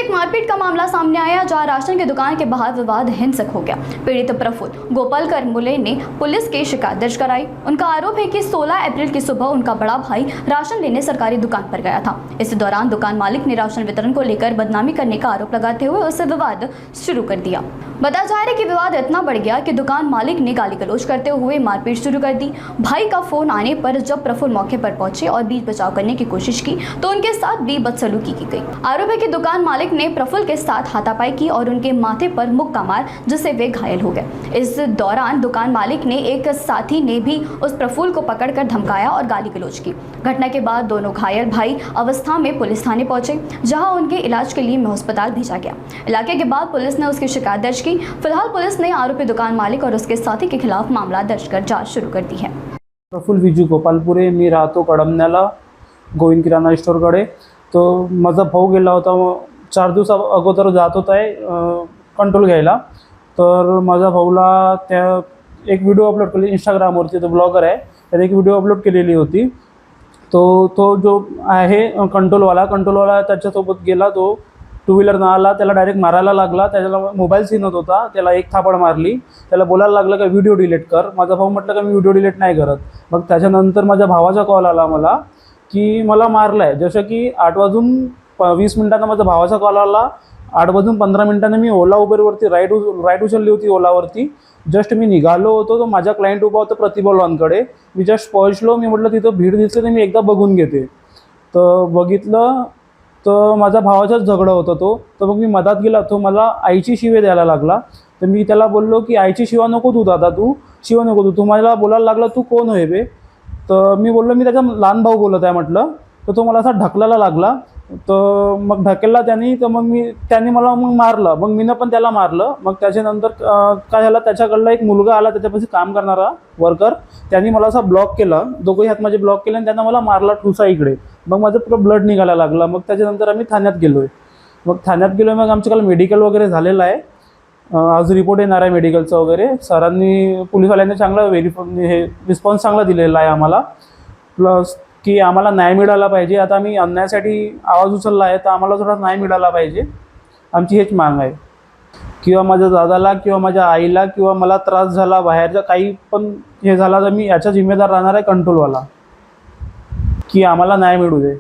एक मारपीट का मामला सामने आया जहां राशन की दुकान के बाहर विवाद हिंसक हो गया। पीड़ित प्रफुल्ल गोपालकर मुले ने पुलिस की शिकायत दर्ज कराई। उनका आरोप है कि 16 अप्रैल की सुबह उनका बड़ा भाई राशन लेने सरकारी दुकान पर गया था। इस दौरान दुकान मालिक ने राशन वितरण को लेकर बदनामी करने का आरोप लगाते हुए उससे विवाद शुरू कर दिया। बताया जा रहा है कि विवाद इतना बढ़ गया कि दुकान मालिक ने गाली गलौज करते हुए मारपीट शुरू कर दी। भाई का फोन आने पर जब प्रफुल्ल मौके पर पहुंचे और बीच बचाव करने की कोशिश की तो उनके साथ भी बदसलूकी की गई। आरोप है कि दुकान मालिक ने प्रफुल्ल के साथ हाथापाई की और उनके माथे पर मुक्का मार जिससे वे घायल हो गए। इस दौरान दुकान मालिक ने एक साथी ने भी उस प्रफुल्ल को पकड़कर धमकाया और गाली गलौज की। घटना के बाद दोनों घायल भाई अवस्था में पुलिस थाने पहुंचे, जहां उनके इलाज के लिए अस्पताल भेजा गया। इलाके के बाद पुलिस ने उसकी शिकायत दर्ज की। फिलहाल पुलिस ने आरोपी दुकान मालिक और उसके साथी के खिलाफ मामला दर्ज कर जांच शुरू कर दी है। प्रफुल्ल विजू गोपालपुरे, मी राहतो कडमण्याला गोविंद किराणा स्टोरकडे। तो माझा भाऊ गेला होता 4 दिवस अगोदर जात होता कंट्रोल घ्यायला। तर माझा भाऊला त्या एक व्हिडिओ अपलोड केली इंस्टाग्रामवरती, तो ब्लॉगर आहे, त्याने एक व्हिडिओ अपलोड केलेली होती। तो जो आहे कंट्रोलवाला त्याच्यासोबत गेला। तो टू व्हीलर न आला, त्याला डायरेक्ट मारायला लागला। त्याला मोबाईल सीनत होता, त्याला एक थापड मारली। त्याला बोलायला लागलं का व्हिडिओ डिलीट कर। माझा भाऊ म्हटलं का मी व्हिडिओ डिलीट नाही करत। मग त्याच्यानंतर माझ्या भावाचा कॉल आला मला की मला मारलं आहे। जसं की 8:20 माझा भावाचा कॉल आला। 8:15 मी ओला उबरवरती राईड उचलली होती ओलावरती। जस्ट मी निघालो होतो, तो माझा क्लायंट उभा होता प्रतिभा लॉनकडे। मी जस्ट पोहोचलो, मी म्हटलं तिथं भीड दिसली तर मी एकदा बघून घेते। तर बघितलं तर माझा भावाचाच झगडा होता तो। तर मग मी मधात गेला, तो मला आईची शिवे द्यायला लागला। तर मी त्याला बोललो की आईची शिवा नको तू दादा, तू शिवा नको तू मला बोलायला लागला तू कोण आहे बे। तर मी बोललो मी त्याचा लहान भाऊ बोलत आहे म्हटलं। तर तो मला असा ढकलायला लागला। तर मग ढकलला त्यांनी, तर मग त्यांनी मला मारलं। मग मीनं पण त्याला मारलं। मग त्याच्यानंतर काय झालं, त्याच्याकडला एक मुलगा आला त्याच्यापाशी काम करणारा वर्कर, त्यांनी मला असा ब्लॉक केला, दोघंही हात माझे ब्लॉक केले आणि त्यांना मला मारला ठुसा इकडे। मग माझं पुरं ब्लड निघायला लागला। मग त्याच्यानंतर आम्ही ठाण्यात गेलोय। मग आमचं काल मेडिकल वगैरे झालेलं आहे। आज रिपोर्ट येणार आहे मेडिकलचं वगैरे। सरांनी पोलिसवाल्यांनी चांगला रिस्पॉन्स चांगला दिलेला आहे आम्हाला। प्लस की आम्हाला न्याय मिळाला पाहिजे। आता आम्ही अन्यायासाठी आवाज उचलला आहे, तर आम्हाला थोडा न्याय मिळाला पाहिजे, आमची हेच मागणी आहे। किंवा माझ्या दादाला किंवा माझ्या आईला किंवा मला त्रास झाला, बाहेरचा काही पण हे झाला, तर मी याचा जिम्मेदार राहणार आहे कंट्रोलवाला, की आम्हाला न्याय मिळू दे।